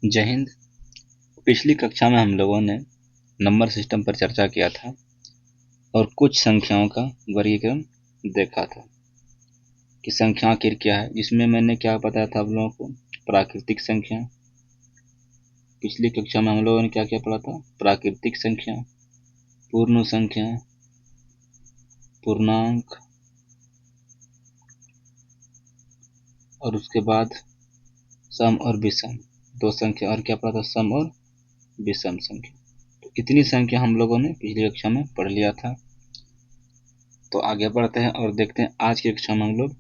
जय हिंद। पिछली कक्षा में हम लोगों ने नंबर सिस्टम पर चर्चा किया था और कुछ संख्याओं का वर्गीकरण देखा था कि संख्या आखिर क्या है, जिसमें मैंने क्या बताया था आप लोगों को, प्राकृतिक संख्या। पिछली कक्षा में हम लोगों ने क्या क्या पढ़ा था, प्राकृतिक संख्या, पूर्ण संख्या, पूर्णांक, और उसके बाद सम और विषम, दो संख्या और क्या पढ़ा था, सम और विषम संख्या। तो इतनी संख्या हम लोगों ने पिछली कक्षा में पढ़ लिया था। तो आगे बढ़ते हैं और देखते हैं आज की कक्षा में हम लोग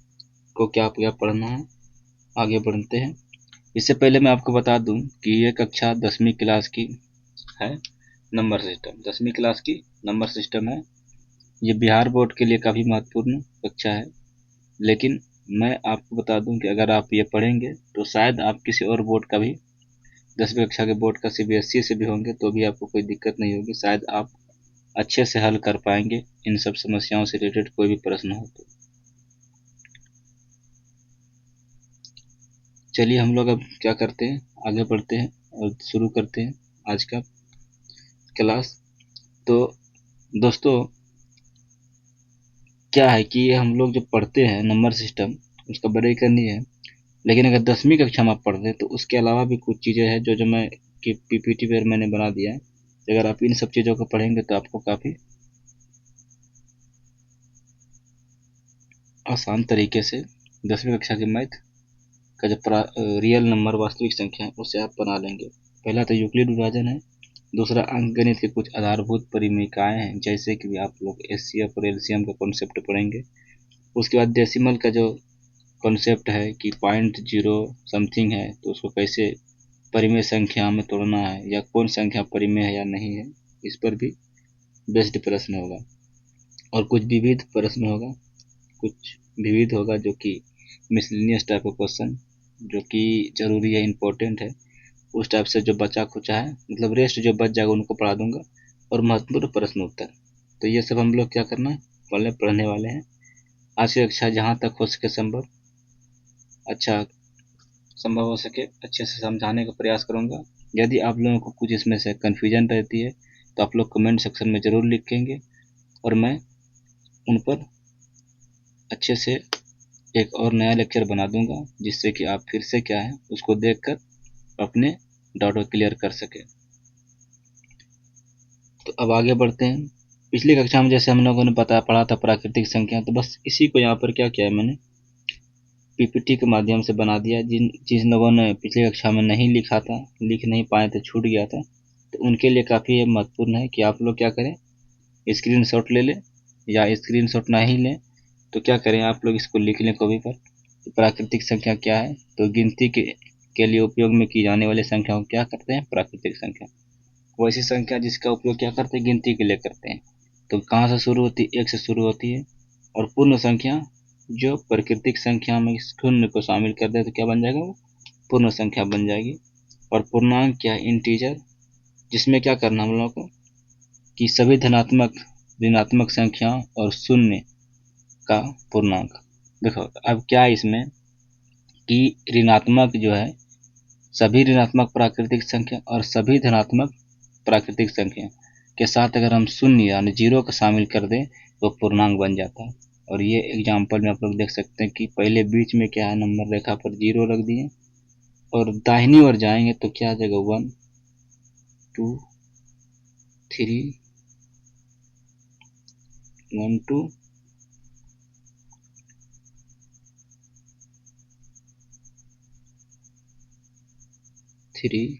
को क्या क्या पढ़ना है। आगे बढ़ते हैं। इससे पहले मैं आपको बता दूं कि ये कक्षा 10वीं क्लास की है, नंबर सिस्टम 10वीं क्लास की नंबर सिस्टम है। ये बिहार बोर्ड के लिए काफ़ी महत्वपूर्ण कक्षा है, लेकिन मैं आपको बता दूं कि अगर आप ये पढ़ेंगे तो शायद आप किसी और बोर्ड का भी 10वीं कक्षा के बोर्ड का CBSE से भी होंगे तो भी आपको कोई दिक्कत नहीं होगी। शायद आप अच्छे से हल कर पाएंगे इन सब समस्याओं से रिलेटेड कोई भी प्रश्न हो तो। चलिए हम लोग अब क्या करते हैं, आगे बढ़ते हैं और शुरू करते हैं आज का क्लास। तो दोस्तों क्या है कि ये हम लोग जब पढ़ते हैं नंबर सिस्टम, उसका बड़ाई करनी है, लेकिन अगर 10वीं कक्षा में आप पढ़ रहे हैं तो उसके अलावा भी कुछ चीज़ें हैं जो मैं कि PPT पर मैंने बना दिया है। अगर आप इन सब चीज़ों को पढ़ेंगे तो आपको काफ़ी आसान तरीके से 10वीं कक्षा के मैथ का जो रियल नंबर वास्तविक संख्या है उसे आप बना लेंगे। पहला तो यूक्लिड विभाजन है, दूसरा अंकगणित के कुछ आधारभूत परिमेयिकाएँ हैं, जैसे कि आप लोग HCF और LCM का कॉन्सेप्ट पढ़ेंगे। उसके बाद डेसिमल का जो कॉन्सेप्ट है कि 0.0 समथिंग है तो उसको कैसे परिमेय संख्या में तोड़ना है, या कौन संख्या परिमेय है या नहीं है, इस पर भी बेस्ड प्रश्न होगा। और कुछ विविध प्रश्न होगा, कुछ विविध होगा जो कि मिसलिनियस टाइप का क्वेश्चन जो कि जरूरी है, इम्पोर्टेंट है, उस टाइप से जो बचा खुचा है, मतलब रेस्ट जो बच जाएगा उनको पढ़ा दूंगा, और महत्वपूर्ण प्रश्न उत्तर। तो ये सब हम लोग क्या करना है, पढ़ने वाले हैं। आज की कक्षा जहाँ तक हो सके संभव हो सके अच्छे से समझाने का प्रयास करूँगा। यदि आप लोगों को कुछ इसमें से कन्फ्यूजन रहती है तो आप लोग कमेंट सेक्शन में ज़रूर लिखेंगे और मैं उन पर अच्छे से एक और नया लेक्चर बना दूंगा, जिससे कि आप फिर से क्या है उसको देखकर अपने डाउट को क्लियर कर सकें। तो अब आगे बढ़ते हैं। पिछली कक्षा में जैसे हम लोगों ने पढ़ा था प्राकृतिक संख्या, तो बस इसी को यहाँ पर क्या किया है, मैंने PPT के माध्यम से बना दिया। जिन लोगों ने पिछली कक्षा में नहीं लिखा था, लिख नहीं पाए थे, छूट गया था, तो उनके लिए काफ़ी महत्वपूर्ण है कि आप लोग क्या करें, स्क्रीनशॉट ले लें, या स्क्रीनशॉट ना ही लें तो क्या करें, आप लोग इसको लिख लें कॉपी पर। तो प्राकृतिक संख्या क्या है, तो गिनती के लिए उपयोग में की जाने वाली संख्या को क्या करते हैं, प्राकृतिक संख्या। वैसी संख्या जिसका उपयोग क्या करते हैं, गिनती के लिए करते हैं। तो कहाँ से शुरू होती है, 1 से शुरू होती है। और पूर्ण संख्या जो प्राकृतिक संख्या में शून्य को शामिल कर दे तो क्या बन जाएगा, वो पूर्ण संख्या बन जाएगी। और पूर्णांक क्या है, इंटीजर, जिसमें क्या करना हम लोगों को कि सभी धनात्मक ऋणात्मक संख्या और शून्य का पूर्णांक। देखो अब क्या है इसमें कि ऋणात्मक जो है, सभी ऋणात्मक प्राकृतिक संख्या और सभी धनात्मक प्राकृतिक संख्या के साथ अगर हम शून्य यानी 0 को शामिल कर दें तो पूर्णांक बन जाता है। और ये एग्जाम्पल में आप लोग देख सकते हैं कि पहले बीच में क्या है, नंबर रेखा पर 0 रख दिए, और दाहिनी ओर जाएंगे तो क्या आ जाएगा, 1 2 3 1 2 3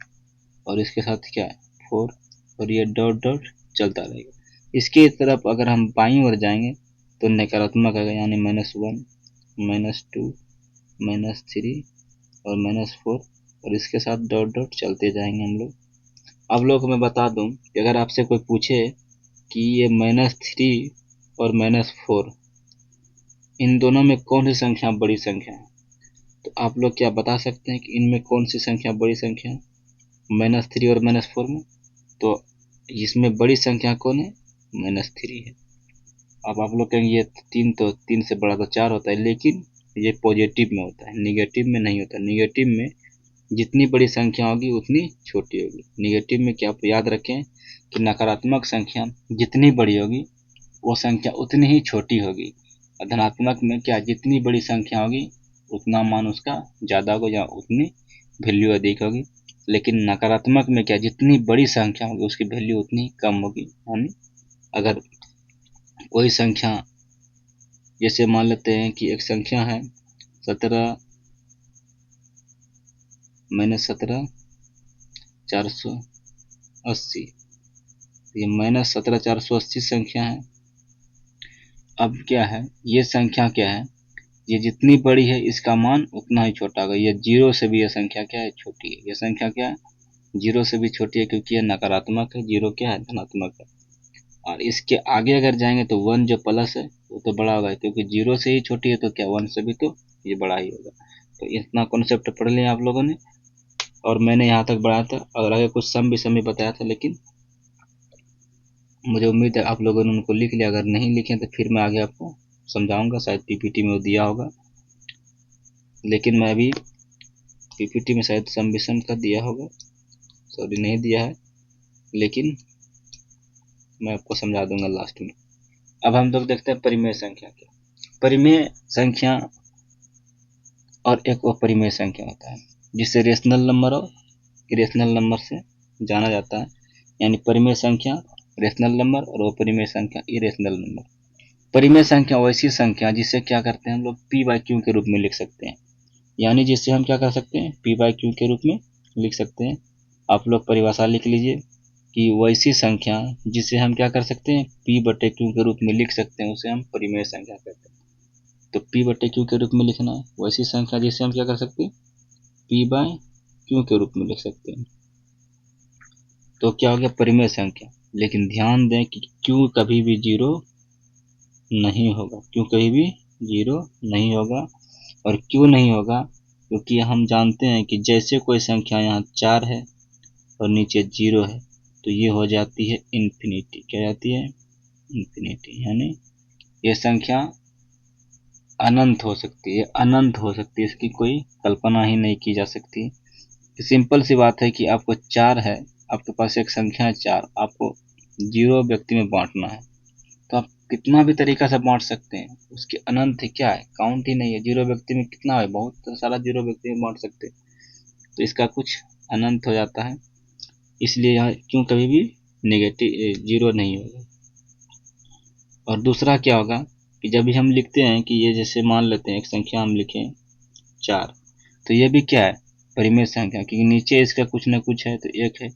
और इसके साथ क्या है 4, और ये डॉट डॉट चलता रहेगा। इसके तरफ अगर हम बाईं ओर जाएंगे तो नकारात्मक आएगा, यानी -1 -2 -3 और -4, और इसके साथ डॉट डॉट चलते जाएंगे हम लोग। आप लोगों को मैं बता दूं कि अगर आपसे कोई पूछे कि ये -3 और -4 इन दोनों में कौन सी संख्या बड़ी संख्या है, तो आप लोग क्या बता सकते हैं कि इनमें कौन सी संख्या बड़ी संख्या है, -3 और -4 में। तो इसमें बड़ी संख्या कौन है, -3 है। अब आप लोग कहेंगे ये 3 तो 3 से बड़ा तो 4 होता है, लेकिन ये पॉजिटिव में होता है, निगेटिव में नहीं होता। निगेटिव में जितनी बड़ी संख्या होगी उतनी छोटी होगी। निगेटिव में क्या आप याद रखें कि नकारात्मक संख्या जितनी बड़ी होगी वो संख्या उतनी ही छोटी होगी। और धनात्मक में क्या, जितनी बड़ी संख्या होगी उतना मान उसका ज़्यादा होगा या उतनी वैल्यू अधिक होगी। लेकिन नकारात्मक में क्या, जितनी बड़ी संख्या होगी उसकी वैल्यू उतनी कम होगी। यानी अगर कोई संख्या, जैसे मान लेते हैं कि एक संख्या है 17 - 17 480, ये -17 480 संख्या है। अब क्या है, ये संख्या क्या है, ये जितनी बड़ी है इसका मान उतना ही छोटा होगा। ये जीरो से भी ये संख्या क्या है, छोटी है। ये संख्या क्या है, जीरो से भी छोटी है, क्योंकि ये नकारात्मक है, जीरो क्या है, धनात्मक है। और इसके आगे अगर जाएंगे तो 1 जो प्लस है वो तो बड़ा होगा, क्योंकि जीरो से ही छोटी है तो क्या 1 से भी तो ये बड़ा ही होगा। तो इतना कॉन्सेप्ट पढ़ लिया आप लोगों ने, और मैंने यहाँ तक बढ़ाया था, और आगे कुछ सम भी बताया था, लेकिन मुझे उम्मीद है आप लोगों ने उनको लिख लिया। अगर नहीं लिखे तो फिर मैं आगे आपको समझाऊंगा, शायद पीपीटी में वो दिया होगा, लेकिन मैं अभी पीपीटी में शायद सम का दिया होगा, सॉरी नहीं दिया है, लेकिन मैं आपको समझा दूंगा लास्ट में। अब हम लोग देखते हैं परिमेय संख्या क्या। परिमेय संख्या और एक अपरिमेय संख्या होता है, जिसे रेशनल नंबर और इरेशनल नंबर से जाना जाता है। यानी परिमेय संख्या रेशनल नंबर और अपरिमेय संख्या इरेशनल नंबर। परिमेय संख्या वैसी संख्या जिसे क्या करते हैं हम लोग पी बाई क्यू के रूप में लिख सकते हैं। यानी जिससे हम क्या कर सकते हैं, पी बाई क्यू के रूप में लिख सकते हैं। आप लोग परिभाषा लिख लीजिए कि वैसी संख्या जिसे हम क्या कर सकते हैं, पी बटे क्यू के रूप में लिख सकते हैं, उसे हम परिमेय संख्या कहते हैं। तो पी बटे क्यू के रूप में लिखना है वैसी संख्या जिसे हम क्या कर सकते हैं, पी बाय क्यू के रूप में लिख सकते हैं। तो क्या हो गया, परिमेय संख्या। लेकिन ध्यान दें कि क्यू कभी भी जीरो नहीं होगा, क्यू कभी भी जीरो नहीं होगा। और क्यों नहीं होगा, क्योंकि हम जानते हैं कि जैसे कोई संख्या यहाँ 4 है और नीचे 0 है तो ये हो जाती है इन्फिनिटी। क्या जाती है, इन्फिनिटी। यानी ये संख्या अनंत हो सकती है, अनंत हो सकती है, इसकी कोई कल्पना ही नहीं की जा सकती। सिंपल सी बात है कि आपको 4 है, आपके पास एक संख्या है 4, आपको 0 व्यक्ति में बांटना है, तो आप कितना भी तरीका से बांट सकते हैं, उसकी अनंत क्या है, काउंट ही नहीं है। 0 व्यक्ति में कितना है, बहुत सारा 0 व्यक्ति में बांट सकते हैं, तो इसका कुछ अनंत हो जाता है। इसलिए यहाँ क्यों कभी भी नेगेटिव 0 नहीं होगा। और दूसरा क्या होगा कि जब भी हम लिखते हैं कि ये, जैसे मान लेते हैं एक संख्या हम लिखें 4, तो ये भी क्या है, परिमेय संख्या, क्योंकि नीचे इसका कुछ ना कुछ है तो 1 है।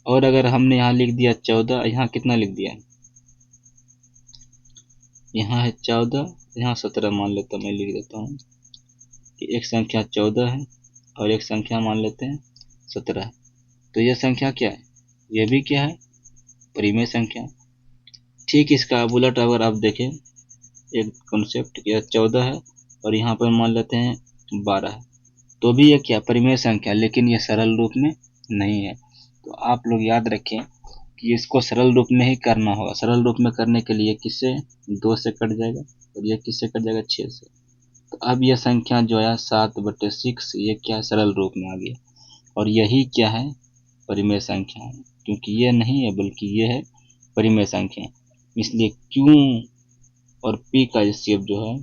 और अगर हमने यहाँ लिख दिया 14, यहाँ कितना लिख दिया, यहाँ है 14, यहाँ 17 मान लेता हूँ, मैं लिख देता हूँ कि एक संख्या 14 है और एक संख्या मान लेते हैं 17 है। तो यह संख्या क्या है, ये भी क्या है, परिमेय संख्या। ठीक इसका उलट अगर आप देखें, एक कॉन्सेप्ट क्या, 14 है और यहाँ पर मान लेते हैं 12 है, तो भी ये क्या, परिमेय संख्या, लेकिन ये सरल रूप में नहीं है। तो आप लोग याद रखें कि इसको सरल रूप में ही करना होगा। सरल रूप में करने के लिए किससे, 2 से कट जाएगा, और ये किससे कट जाएगा, 6 से। तो अब यह संख्या जो है 7/6, ये क्या है, सरल रूप में आ गया। और यही क्या है, परिमेय संख्या है, क्योंकि ये नहीं है बल्कि ये है परिमेय संख्या। इसलिए क्यू और पी का एचसीएफ जो है,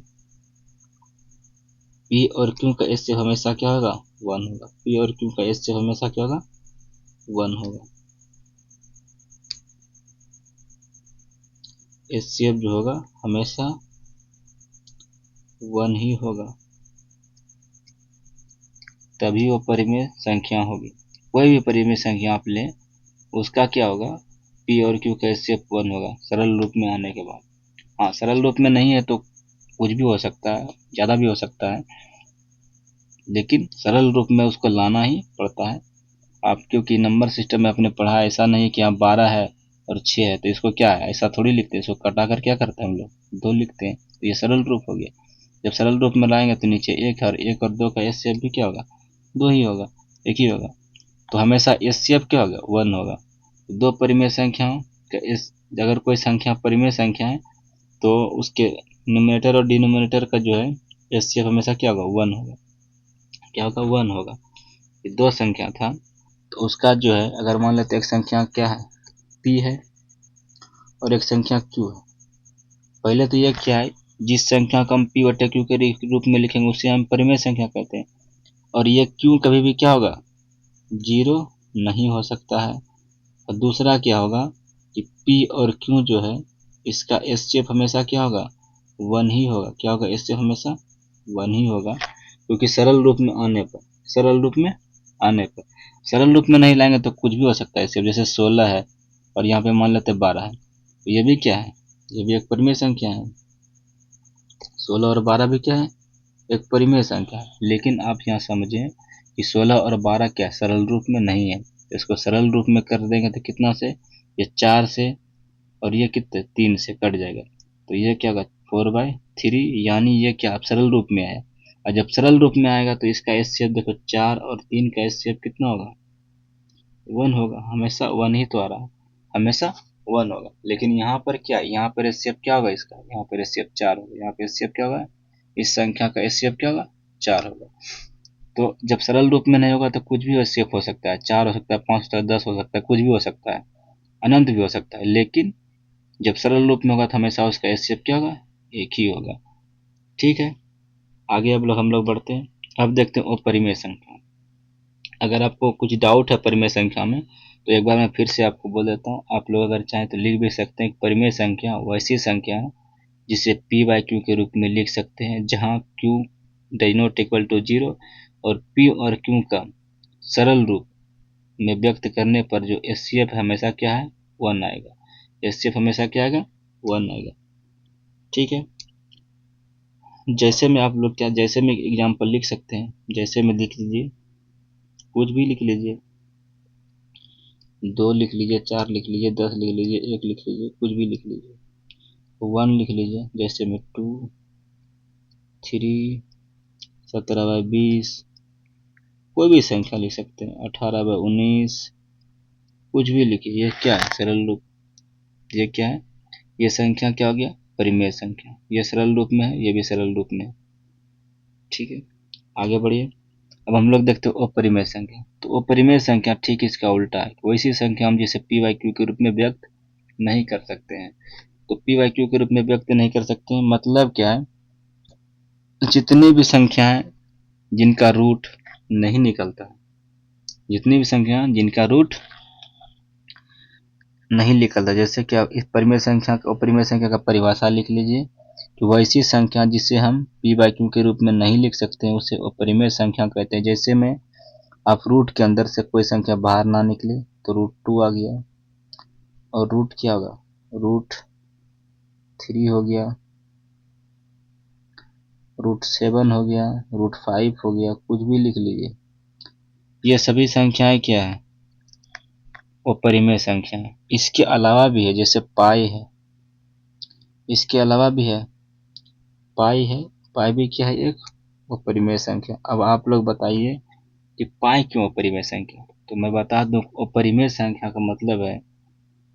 पी और क्यू का एचसीएफ हमेशा क्या होगा, 1 होगा। पी और क्यू का एचसीएफ हमेशा क्या होगा, 1 होगा। एचसीएफ जो होगा हमेशा 1 ही होगा, तभी वो परिमेय संख्या होगी। कोई भी परिमेय संख्या आप लें, उसका क्या होगा, पी और क्यू का एचसीएफ 1 होगा सरल रूप में आने के बाद। हाँ, सरल रूप में नहीं है तो कुछ भी हो सकता है, ज़्यादा भी हो सकता है, लेकिन सरल रूप में उसको लाना ही पड़ता है। आप क्योंकि नंबर सिस्टम में आपने पढ़ा, ऐसा नहीं कि आप 12 है और 6 है तो इसको क्या है, ऐसा थोड़ी लिखते हैं। इसको कटा कर क्या करते हैं हम लोग, 2 लिखते हैं, तो ये सरल रूप हो गया। जब सरल रूप में लाएंगे तो नीचे 1 है और 1 और 2 का एचसीएफ भी क्या होगा, 2 ही होगा, 1 ही होगा। तो हमेशा एचसीएफ क्या होगा, 1 होगा। दो परिमेय संख्याओं का अगर कोई संख्या परिमेय संख्या है तो उसके न्यूमरेटर और डिनोमिनेटर का जो है एचसीएफ हमेशा क्या होगा, 1 होगा। क्या होगा, 1 होगा। ये दो संख्या था, तो उसका जो है अगर मान लेते एक संख्या क्या है p है और एक संख्या q है। पहले तो ये क्या है, जिस संख्या को हम p बटे q के रूप में लिखेंगे उसे हम परिमेय संख्या कहते हैं। और ये q कभी भी क्या होगा, जीरो नहीं हो सकता है। और दूसरा क्या होगा कि p और q जो है इसका एससीएफ हमेशा क्या होगा, वन ही होगा। क्या होगा, एससीएफ हमेशा वन ही होगा, क्योंकि सरल रूप में आने पर, सरल रूप में आने पर, सरल रूप में नहीं लाएंगे तो कुछ भी हो सकता है सिर्फ। जैसे 16 है और यहाँ पे मान लेते 12 है, तो ये भी क्या है, ये भी एक परिमेय संख्या है। 16 और 12 भी क्या है, एक परिमेय संख्या है। लेकिन आप यहाँ समझें कि 16 और 12 क्या सरल रूप में नहीं है। इसको सरल रूप में कर देंगे तो कितना से, ये 4 से और ये कितने 3 से कट जाएगा, तो ये क्या होगा 4/3, यानी ये क्या आप सरल रूप में आया। और जब सरल रूप में आएगा तो इसका एचसीएफ देखो 4 और 3 का एचसीएफ कितना होगा, वन होगा। हमेशा वन ही तो आ रहा है, हमेशा वन होगा। लेकिन यहाँ पर क्या, यहाँ पर एचसीएफ क्या होगा इसका, यहाँ पर एचसीएफ 4 होगा। यहाँ पर एचसीएफ क्या होगा, इस संख्या का एचसीएफ क्या होगा, 4 होगा। तो जब सरल रूप में नहीं होगा तो कुछ भी एचसीएफ हो सकता है, 4 हो सकता है, 5 हो सकता है, 10 हो सकता है, कुछ भी हो सकता है, अनंत भी हो सकता है। लेकिन जब सरल रूप में होगा तो हमेशा उसका एचसीएफ क्या होगा, एक ही होगा। ठीक है, आगे अब हम लोग बढ़ते हैं। अब देखते हैं अपरिमेय संख्या। अगर आपको कुछ डाउट है परिमेय संख्या में तो एक बार मैं फिर से आपको बोल देता हूँ। आप लोग अगर चाहें तो लिख भी सकते हैं। परिमेय संख्या वैसी संख्या है जिसे p बाई क्यू के रूप में लिख सकते हैं, जहाँ q does not equal to 0 और p और q का सरल रूप में व्यक्त करने पर जो एचसीएफ हमेशा क्या है, वन आएगा। एचसीएफ हमेशा क्या आएगा, वन आएगा। ठीक है, जैसे में आप लोग क्या, जैसे में एग्जाम्पल लिख सकते हैं, जैसे में लिख लीजिए, कुछ भी लिख लीजिए, 2 लिख लीजिए, 4 लिख लीजिए, 10 लिख लीजिए, 1 लिख लीजिए, कुछ भी लिख लीजिए, 1 लिख लीजिए, जैसे में 2, 3, 17/20, कोई भी संख्या लिख सकते हैं, 18/19, कुछ भी लिखिए। ये क्या है, सरल रूप। ये क्या है, ये संख्या क्या हो गया, परिमेय संख्या। ये सरल रूप में है, ये भी सरल रूप में है। ठीक है, आगे बढ़िए। अब हम लोग देखते हैं अपरिमेय संख्या। तो अपरिमेय संख्या ठीक इसका उल्टा है, वैसी संख्या हम जिसे पी बाई क्यू के रूप में व्यक्त नहीं कर सकते हैं। तो पी बाई क्यू के रूप में व्यक्त नहीं कर सकते हैं मतलब क्या है, जितनी भी संख्या है जिनका रूट नहीं निकलता, जितनी भी संख्या जिनका रूट नहीं निकलता, जैसे कि आप इस परिमेय संख्या अपरिमेय संख्या का परिभाषा लिख लीजिए कि वैसी संख्या जिसे हम p बाई क्यू के रूप में नहीं लिख सकते हैं उसे अपरिमेय संख्या कहते हैं। जैसे में आप रूट के अंदर से कोई संख्या बाहर ना निकले तो √2 आ गया, और रूट क्या होगा, √3 हो गया, √7 हो गया, √5 हो गया, कुछ भी लिख लीजिए। ये सभी संख्याएं क्या है, अपरिमेय संख्या है। इसके अलावा भी है, जैसे पाई है, इसके अलावा भी है, पाई है, पाई भी क्या है, एक अपरिमेय संख्या। अब आप लोग बताइए कि पाई क्यों अपरिमेय संख्या। तो मैं बता दूं, अपरिमेय संख्या का मतलब है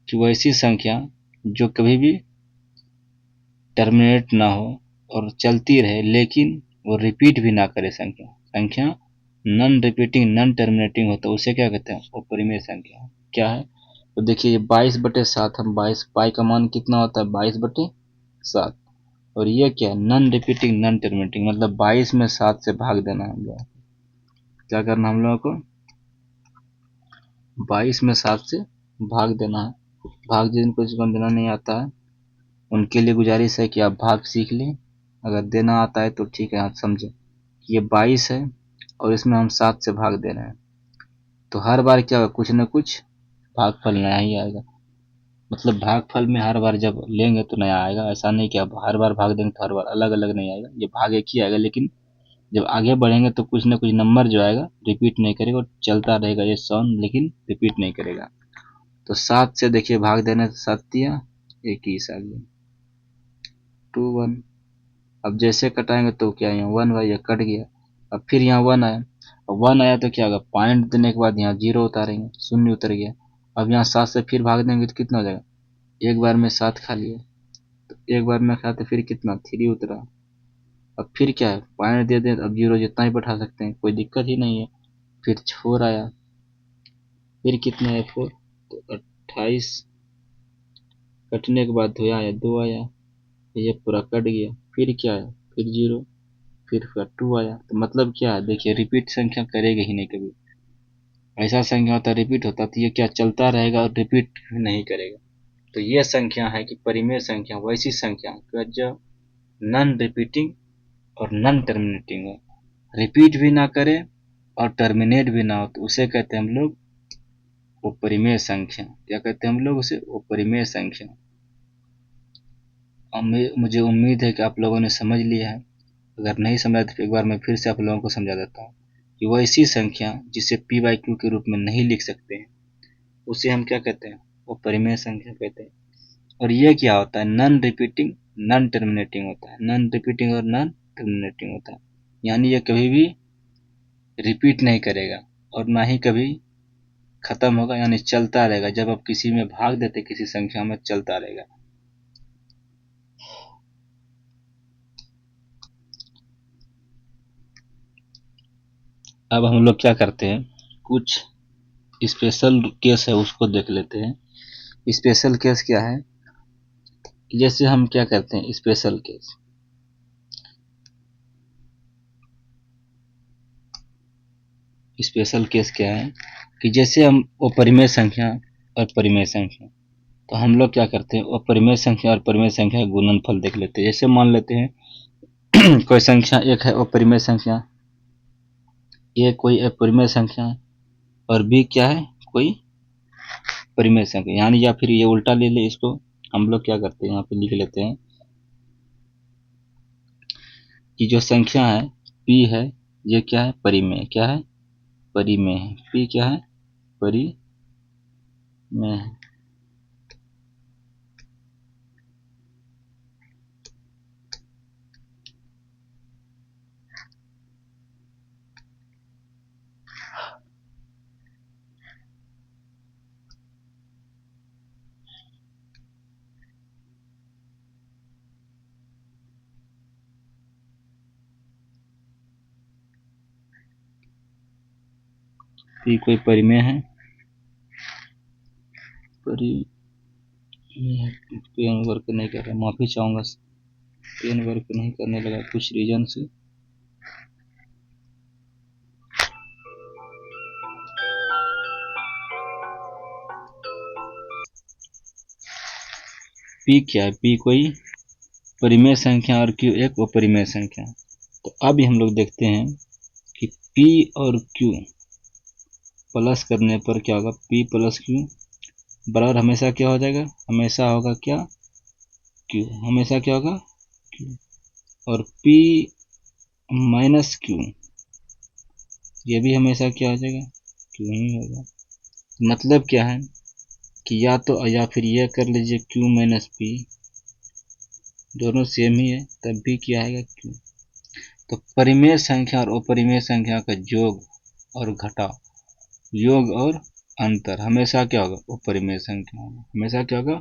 कि वैसी संख्या जो कभी भी टर्मिनेट ना हो और चलती रहे, लेकिन वो रिपीट भी ना करे। संख्या संख्या नॉन रिपीटिंग नॉन टर्मिनेटिंग हो तो उसे क्या कहते हैं, अपरिमेय संख्या। क्या है, तो देखिए 22/7, हम 22, पाई का मान कितना होता है, 22/7। और ये क्या है, नॉन रिपीटिंग नॉन टर्मिनेटिंग, मतलब 22 में 7 से भाग देना है हम लोग। क्या करना हम लोगों को, 22 में 7 से भाग देना है। भाग जिनको देना नहीं आता है उनके लिए गुजारिश है कि आप भाग सीख लें। अगर देना आता है तो ठीक है, आप समझें कि ये 22 है और इसमें हम 7 से भाग दे रहे हैं, तो हर बार क्या होगा, कुछ न कुछ भागफल नया ही आएगा। मतलब भागफल में हर बार जब लेंगे तो नया आएगा, ऐसा नहीं कि आप हर बार भाग देंगे तो हर बार अलग अलग नहीं आएगा, ये भाग एक ही आएगा। लेकिन जब आगे बढ़ेंगे तो कुछ न कुछ नंबर जो आएगा रिपीट नहीं करेगा और चलता रहेगा ये साउंड, लेकिन रिपीट नहीं करेगा। तो 7 से देखिए भाग देने से 7 या 21 आ गया, 2 1। अब जैसे कटाएंगे तो क्या, यहाँ 1 भाई ये कट गया। अब फिर यहाँ 1 आया, अब 1 आया तो क्या होगा, पॉइंट देने के बाद यहाँ 0 उतारेंगे, शून्य उतर गया। अब यहाँ 7 से फिर भाग देंगे तो कितना हो जाएगा, एक बार में 7 खा लिया, तो एक बार में खाते फिर कितना 3 उतरा। अब फिर क्या है, पॉइंट दे दें, अब 0 जितना ही बैठा सकते हैं, कोई दिक्कत ही नहीं है। फिर 4 आया, फिर कितना है 4, तो 28 कटने के बाद 2 आया, 2 आया, ये पूरा कट गया, फिर क्या आया, फिर 0, फिर 2 आया। तो मतलब क्या है, देखिए रिपीट संख्या करेगा ही नहीं कभी। ऐसा संख्या होता है रिपीट होता तो ये क्या चलता रहेगा और रिपीट नहीं करेगा। तो ये संख्या है कि परिमेय संख्या वैसी संख्या जो नॉन रिपीटिंग और नॉन टर्मिनेटिंग हो, रिपीट भी ना करे और टर्मिनेट भी ना हो, तो उसे कहते हैं हम लोग अपरिमेय संख्या। क्या कहते हैं हम लोग उसे, अपरिमेय संख्या। मुझे उम्मीद है कि आप लोगों ने समझ लिया है। अगर नहीं समझा तो एक बार मैं फिर से आप लोगों को समझा देता हूँ कि वो ऐसी संख्या जिसे पी बाई क्यू के रूप में नहीं लिख सकते हैं, उसे हम क्या कहते हैं, वो परिमेय संख्या कहते हैं। और ये क्या होता है, नॉन रिपीटिंग नॉन टर्मिनेटिंग होता है, नॉन रिपीटिंग और नॉन टर्मिनेटिंग होता है। यानी ये कभी भी रिपीट नहीं करेगा और ना ही कभी खत्म होगा, यानी चलता रहेगा। जब आप किसी में भाग देते किसी संख्या में, चलता रहेगा। अब हम लोग क्या करते हैं, कुछ स्पेशल केस है उसको देख लेते हैं। स्पेशल केस क्या है, जैसे हम क्या करते हैं, स्पेशल केस स्पेशल केस क्या है कि जैसे हम अपरिमेय संख्या और परिमेय संख्या, तो हम लोग क्या करते हैं, अपरिमेय संख्या और परिमेय संख्या का गुणनफल देख लेते हैं। जैसे मान लेते हैं कोई संख्या एक है अपरिमेय संख्या, ए कोई अपरिमेय संख्या है, और बी क्या है, कोई परिमेय संख्या। यानी या फिर ये उल्टा ले ले इसको, हम लोग क्या करते हैं, यहाँ पे लिख लेते हैं कि जो संख्या है पी है, ये क्या है, परिमेय। क्या है, परिमेय है। पी क्या है, परिमेय है। पी कोई परिमेय है, परिमेय है। पेन वर्क नहीं कर रहा, माफी चाहूंगा, पेन वर्क नहीं करने लगा कुछ रीजन से। पी क्या है, पी कोई परिमेय संख्या और क्यू एक अपरिमेय संख्या। तो अब हम लोग देखते हैं कि पी और क्यू प्लस करने पर क्या होगा, पी प्लस क्यू बराबर हमेशा क्या हो जाएगा, हमेशा होगा क्या, क्यू। हमेशा क्या होगा, क्यू। और पी माइनस क्यू, ये भी हमेशा क्या हो जाएगा, क्यू ही होगा। मतलब क्या है कि या फिर ये कर लीजिए क्यू माइनस पी, दोनों सेम ही है, तब भी क्या आएगा, क्यू। तो परिमेय संख्या और अपरिमेय संख्या का योग और घटाव, योग और अंतर हमेशा क्या होगा, अपरिमेय संख्या होगा। हमेशा क्या होगा,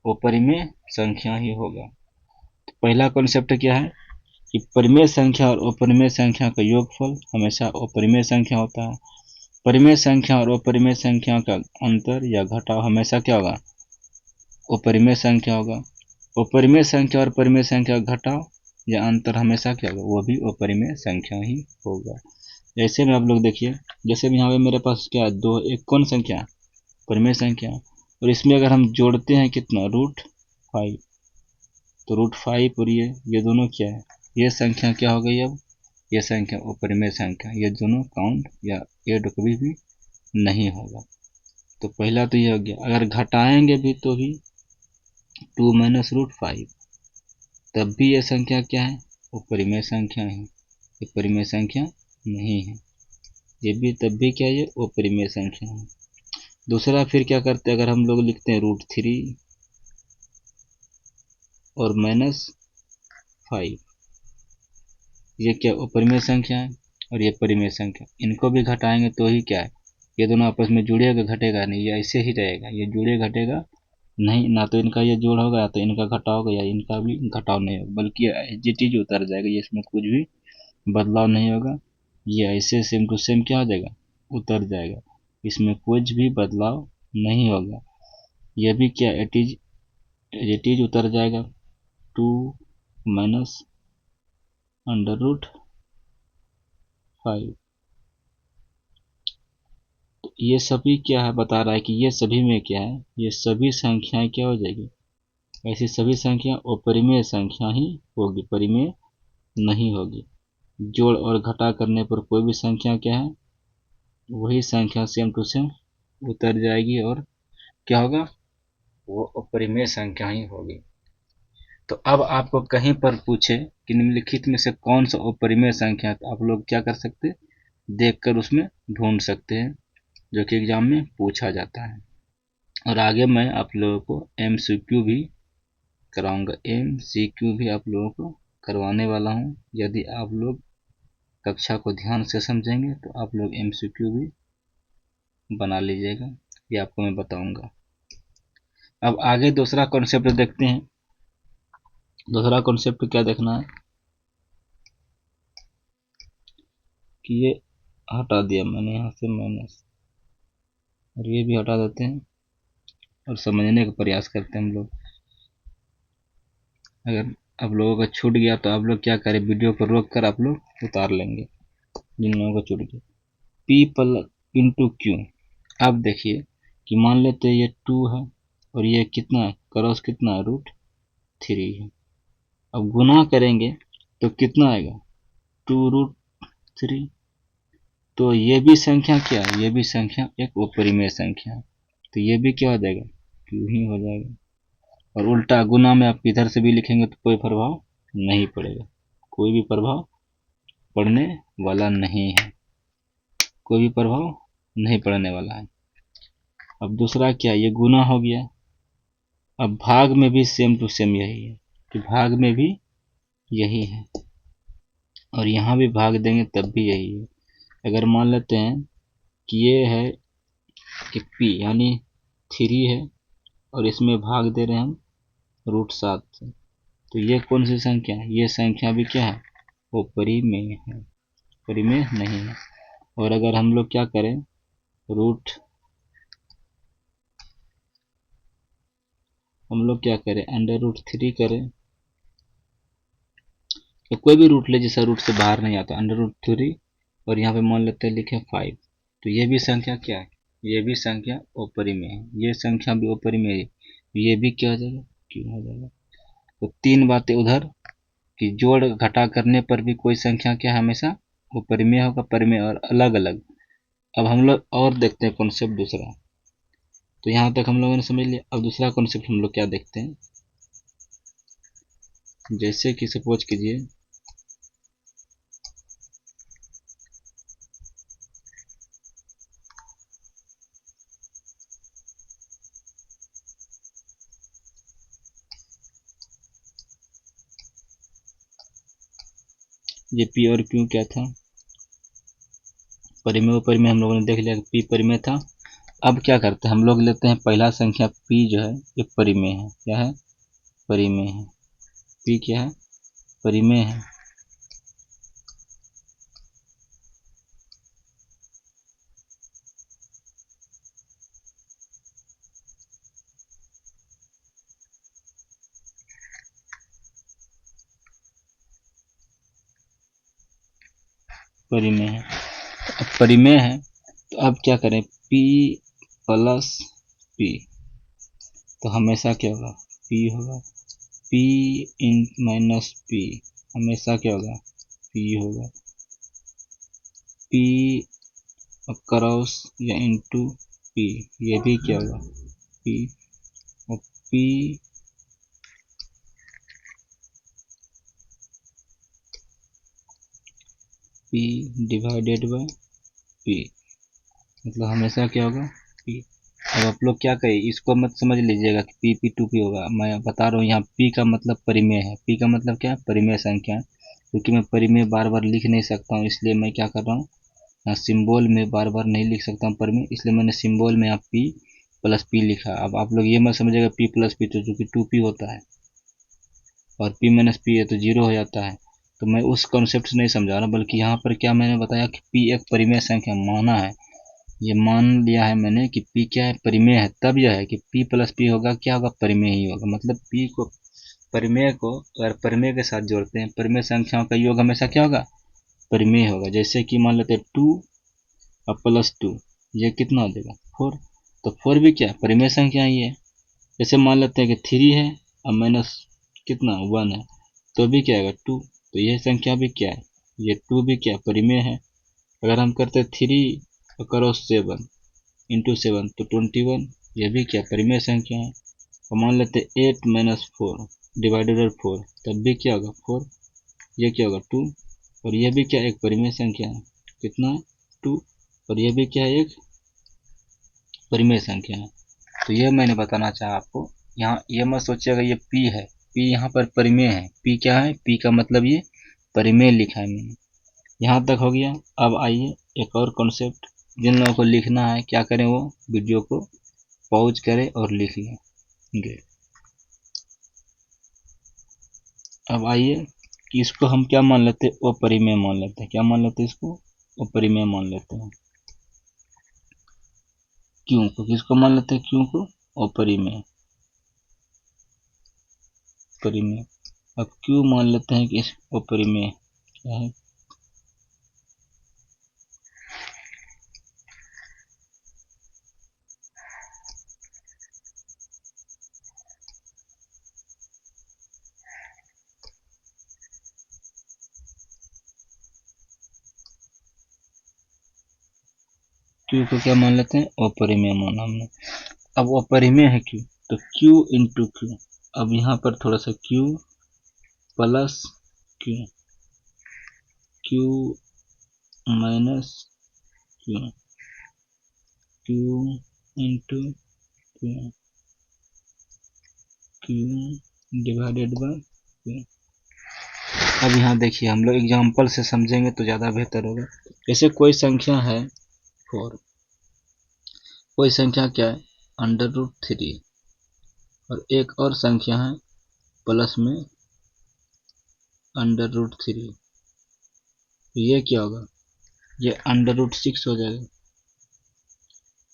अपरिमेय संख्या ही होगा। तो पहला कॉन्सेप्ट क्या है कि परिमेय संख्या और अपरिमेय संख्या का योगफल हमेशा अपरिमेय संख्या होता है। परिमेय संख्या और अपरिमेय संख्या का अंतर या घटाव हमेशा क्या होगा, अपरिमेय संख्या होगा। अपरिमेय संख्या और परिमेय संख्या का घटाव या अंतर हमेशा क्या होगा, वो भी अपरिमेय संख्या ही होगा। जैसे में आप लोग देखिए, जैसे भी यहाँ पे मेरे पास क्या है, दो, एक कौन संख्या है, परिमेय संख्या। और इसमें अगर हम जोड़ते हैं कितना, √5, तो √5 और ये दोनों क्या है, ये संख्या क्या हो गई, अब ये संख्या अपरिमेय संख्या, ये दोनों काउंट या एड कभी भी नहीं होगा। तो पहला तो ये हो गया। अगर घटाएंगे भी तो भी 2 माइनस √5, तब भी ये संख्या क्या है, अपरिमेय संख्या है, ये परिमेय संख्या नहीं है। ये भी तब भी क्या है, ये अपरिमेय संख्या है। दूसरा फिर क्या करते हैं, अगर हम लोग लिखते हैं √3 और -5, ये क्या अपरिमेय संख्या है और ये परिमेय संख्या। इनको भी घटाएंगे तो ही क्या है, ये दोनों आपस में जुड़ेगा, घटेगा नहीं, ये ऐसे ही रहेगा, ये जुड़े घटेगा नहीं, ना तो इनका ये जोड़ होगा या तो इनका घटाव होगा, या इनका भी घटाव नहीं होगा, बल्कि एज उतर जाएगा, ये इसमें कुछ भी बदलाव नहीं होगा। ये ऐसे सेम टू सेम क्या हो जाएगा, उतर जाएगा, इसमें कुछ भी बदलाव नहीं होगा। यह भी क्या इट इज उतर जाएगा, 2 माइनस अंडर रूट 5। तो ये सभी क्या है, बता रहा है कि ये सभी में क्या है, ये सभी संख्याएं क्या हो जाएगी, ऐसी सभी संख्या अपरिमेय संख्या ही होगी, परिमेय नहीं होगी। जोड़ और घटा करने पर कोई भी संख्या क्या है, वही संख्या सेम टू सेम उतर जाएगी और क्या होगा, वो अपरिमेय संख्या ही होगी। तो अब आपको कहीं पर पूछे कि निम्नलिखित में से कौन सा अपरिमेय संख्या है, तो आप लोग क्या कर सकते हैं, देखकर उसमें ढूंढ सकते हैं, जो कि एग्जाम में पूछा जाता है। और आगे मैं आप लोगों को MCQ भी कराऊंगा, MCQ भी आप लोगों को करवाने वाला हूं। यदि आप लोग कक्षा को ध्यान से समझेंगे तो आप लोग MCQ भी बना लीजिएगा, ये आपको मैं बताऊंगा। अब आगे दूसरा कॉन्सेप्ट देखते हैं। दूसरा कॉन्सेप्ट क्या देखना है कि ये हटा दिया मैंने यहाँ से माइनस, और ये भी हटा देते हैं और समझने का प्रयास करते हैं हम लोग। अगर आप लोगों का छूट गया तो आप लोग क्या करें, वीडियो को रोक कर आप लोग उतार लेंगे, जिन लोगों को छूट गया। P प्लस इंटू क्यू, अब देखिए कि मान लेते हैं ये 2 है और ये कितना है, क्रॉस कितना है, √3 है। अब गुना करेंगे तो कितना आएगा, 2√3। तो ये भी संख्या क्या है, ये भी संख्या एक अपरिमेय संख्या है, तो ये भी क्या हो जाएगा, क्यू ही हो जाएगा। और उल्टा गुना में आप इधर से भी लिखेंगे तो कोई प्रभाव नहीं पड़ेगा, कोई भी प्रभाव पड़ने वाला नहीं है, कोई भी प्रभाव नहीं पड़ने वाला है। अब दूसरा क्या, ये गुना हो गया। अब भाग में भी सेम टू सेम यही है, कि भाग में भी यही है और यहाँ भी भाग देंगे तब भी यही है। अगर मान लेते हैं कि ये है कि P यानी 3 है और इसमें भाग दे रहे हैं हम √7 से, तो ये कौन सी संख्या है, ये संख्या भी क्या है, वो परिमेय है, परिमेय नहीं है। और अगर हम लोग क्या करें, हम लोग क्या करें, अंडर√3 करें, या कोई भी रूट ले जिसका रूट से बाहर नहीं आता, अंडर√3, और यहाँ पे मान लेते हैं लिखे 5, तो ये भी संख्या क्या है, ये भी संख्या अपरिमेय है, ये संख्या भी अपरिमेय है, ये भी क्या हो जाएगा, क्यों हो जाएगा। तो तीन बातें उधर कि जोड़ घटा करने पर भी कोई संख्या क्या हमेशा अपरिमेय होगा, परिमेय और अलग अलग। अब हम लोग और देखते हैं कॉन्सेप्ट दूसरा, तो यहाँ तक हम लोगों ने समझ लिया। अब दूसरा कॉन्सेप्ट हम लोग क्या देखते हैं, जैसे कि सपोज कीजिए ये P और Q क्या था, परिमेय परिमेय हम लोगों ने देख लिया कि P परिमेय था। अब क्या करते हैं, हम लोग लेते हैं पहला संख्या P जो है ये परिमेय है, क्या है, परिमेय है, P क्या है, परिमेय है। परिमेय है, अब परिमेय है तो अब क्या करें, P प्लस P, तो हमेशा क्या होगा, P होगा, P इन माइनस P हमेशा क्या होगा, P होगा, P क्रॉस या इंटू P ये भी क्या होगा, P, और P डिवाइडेड बाय P, मतलब हमेशा क्या होगा, P। अब आप लोग क्या करें, इसको मत समझ लीजिएगा कि P2P होगा, मैं बता रहा हूँ यहाँ P का मतलब परिमेय है, P का मतलब क्या है, परिमेय संख्या है, क्योंकि मैं परिमेय बार बार लिख नहीं सकता हूँ, इसलिए मैं क्या कर रहा हूँ, यहाँ सिंबल में बार बार नहीं लिख सकता हूँ परिमेय, इसलिए मैंने सिंबल में यहाँ P प्लस P लिखा। अब आप लोग ये मत समझिएगा P प्लस P तो चूंकि 2P होता है और P माइनस P है तो 0 हो जाता है, तो मैं उस कॉन्सेप्ट से नहीं समझा रहा, बल्कि यहाँ पर क्या मैंने बताया कि P एक परिमेय संख्या माना है, ये मान लिया है मैंने कि p क्या है, परिमेय है, तब यह है कि p प्लस p होगा, क्या होगा, परिमेय ही होगा। मतलब p को, परिमेय को अगर परिमेय के साथ जोड़ते हैं, परिमेय संख्याओं का योग हमेशा क्या होगा, परिमेय होगा। जैसे कि मान लेते हैं 2 और +2, ये कितना हो जाएगा 4। तो 4 भी क्या परिमेय संख्या ही है। जैसे मान लेते हैं कि 3 है और माइनस कितना 1 है, तो भी क्या आएगा 2। तो यह संख्या भी क्या है, ये 2 भी क्या परिमेय है। अगर हम करते 3 और करो 7 इंटू 7 तो 21, ये भी क्या परिमेय संख्या है। और मान लेते 8 माइनस 4 डिवाइडेड बाई 4, तब भी क्या होगा 4, ये क्या होगा 2। और ये भी क्या एक परिमेय संख्या है, कितना 2। और ये भी क्या है, एक परिमेय संख्या है। तो ये मैंने बताना चाहा आपको। यहाँ ये मत सोचिएगा ये p है, p यहाँ पर परिमेय है। p क्या है, p का मतलब ये परिमेय लिखा है मैंने। यहाँ तक हो गया। अब आइए एक और कॉन्सेप्ट, जिन लोगों को लिखना है क्या करें, वो वीडियो को पॉज करें और लिख लेंगे। अब आइए कि इसको हम क्या मान लेते हैं, अपरिमेय मान लेते हैं। क्या मान लेते हैं इसको, अपरिमेय मान लेते हैं। क्यों को किसको मान लेते हैं, क्यों को अपरिमेय, परिमेय। अब क्यों मान लेते हैं कि इस अपरिमेय क्या है, क्यू को क्या मान लेते हैं, अपरिमेय माना हमने। अब अपरिमेय है क्यू, तो क्यू इंटू क्यू। अब यहाँ पर थोड़ा सा Q plus Q, Q minus Q, Q into Q, Q divided by Q. अब यहाँ देखिए हम लोग एग्जाम्पल से समझेंगे तो ज़्यादा बेहतर होगा। जैसे कोई संख्या है 4, कोई संख्या क्या है √3, और एक और संख्या है प्लस में √3, ये क्या होगा, ये √6 हो जाएगा।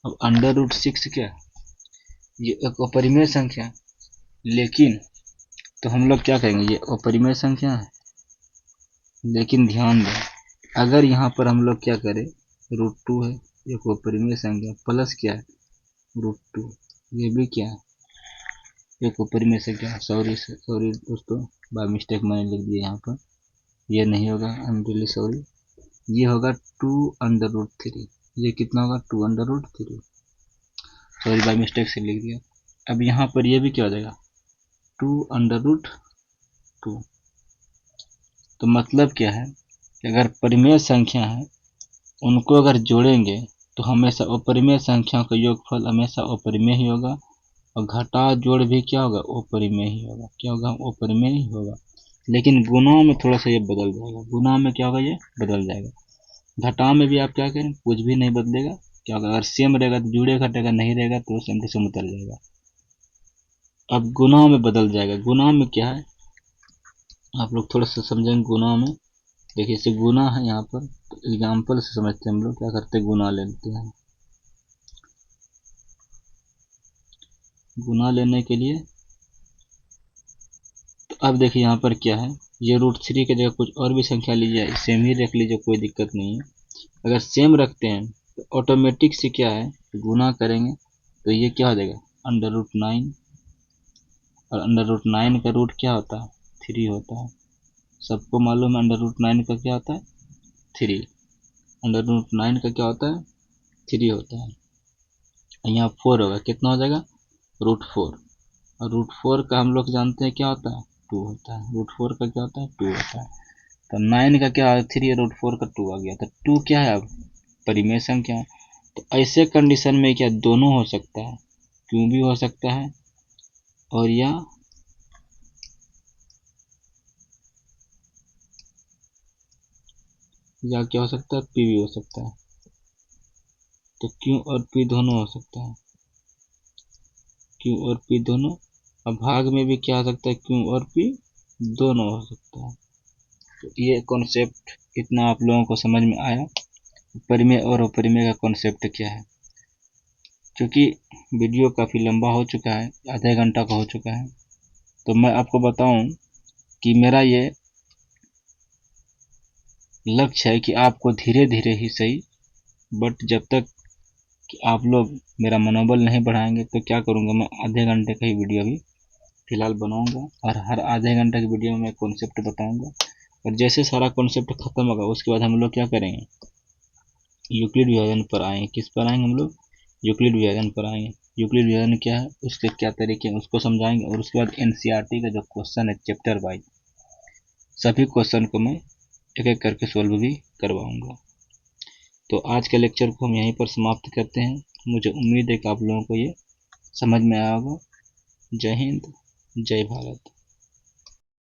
अब √6 क्या, ये एक अपरिमेय संख्या है, लेकिन तो हम लोग क्या कहेंगे, ये अपरिमेय संख्या है। लेकिन ध्यान दें, अगर यहाँ पर हम लोग क्या करें, √2 है, एक अपरिमेय संख्या, प्लस क्या है √2, ये भी क्या है एक अपरिमेय संख्या। सॉरी सॉरी दोस्तों, बाय मिस्टेक मैंने लिख दिया यहाँ पर, ये नहीं होगा, आई एम रियली सॉरी। ये होगा 2√3, ये कितना होगा 2√3, सॉरी बाय मिस्टेक से लिख दिया। अब यहाँ पर ये भी क्या हो जाएगा 2√2। तो मतलब क्या है कि अगर परिमेय संख्या है उनको अगर जोड़ेंगे तो हमेशा अपरिमेय संख्याओं का योगफल हमेशा अपरिमेय ही होगा, और घटा जोड़ भी क्या होगा अपरिमेय ही होगा। क्या होगा, अपरिमेय ही होगा। लेकिन गुणों में थोड़ा सा ये बदल जाएगा, गुणा में क्या होगा, ये बदल जाएगा। घटाव में भी आप क्या करें, कुछ भी नहीं बदलेगा। क्या होगा, अगर सेम रहेगा तो जुड़े घटेगा, नहीं रहेगा तो सेम के सेम उतर जाएगा। अब गुणा में बदल जाएगा। गुणा में क्या है, आप लोग थोड़ा सा समझेंगे गुणा में। देखिए इसे गुना है यहाँ पर, तो एग्जाम्पल से समझते हैं हम लोग, क्या करते हैं गुना लेते हैं। गुना लेने के लिए तो अब देखिए यहाँ पर क्या है, ये √3 की जगह कुछ और भी संख्या लीजिए, सेम ही रख लीजिए, कोई दिक्कत नहीं है। अगर सेम रखते हैं तो ऑटोमेटिक से क्या है, गुना करेंगे तो ये क्या हो जाएगा √9, और √9 का रूट क्या होता है 3 होता है। सबको मालूम है √9 का क्या होता है 3, √9 का क्या होता है 3 होता है। यहाँ 4 होगा, कितना हो जाएगा √4, और √4 का हम लोग जानते हैं क्या होता है 2 होता है। √4 का क्या होता है 2 होता है। तो 9 का क्या है 3, √4 का 2 आ गया। तो 2 क्या है अब परिमेय संख्या है। तो ऐसे कंडीशन में क्या दोनों हो सकता है, क्यों भी हो सकता है और या क्या हो सकता है पी भी हो सकता है। तो क्यों और पी दोनों हो सकता है, क्यों और पी दोनों। अब भाग में भी क्या हो सकता है, क्यों और पी दोनों हो सकता है। तो ये कॉन्सेप्ट इतना आप लोगों को समझ में आया। परिमेय और अपरिमेय का कॉन्सेप्ट क्या है। क्योंकि वीडियो काफ़ी लंबा हो चुका है, आधे घंटा का हो चुका है, तो मैं आपको बताऊं कि मेरा ये लक्ष्य है कि आपको धीरे धीरे ही सही, बट जब तक कि आप लोग मेरा मनोबल नहीं बढ़ाएंगे तो क्या करूँगा, मैं आधे घंटे का ही वीडियो भी फिलहाल बनाऊंगा और हर आधे घंटे की वीडियो में मैं कॉन्सेप्ट बताऊंगा। और जैसे सारा कॉन्सेप्ट खत्म होगा उसके बाद हम लोग क्या करेंगे, यूक्लिड विभाजन पर आएंगे। किस पर आएंगे हम लोग, यूक्लिड विभाजन पर आएंगे। यूक्लिड विभाजन क्या है, उसके क्या तरीके हैं उसको समझाएंगे, और उसके बाद एनसीईआरटी का जो क्वेश्चन है चैप्टर वाइज सभी क्वेश्चन को मैं एक एक करके सोल्व भी करवाऊंगा। तो आज के लेक्चर को हम यहीं पर समाप्त करते हैं। मुझे उम्मीद है कि आप लोगों को ये समझ में आया होगा। जय हिंद, जय भारत।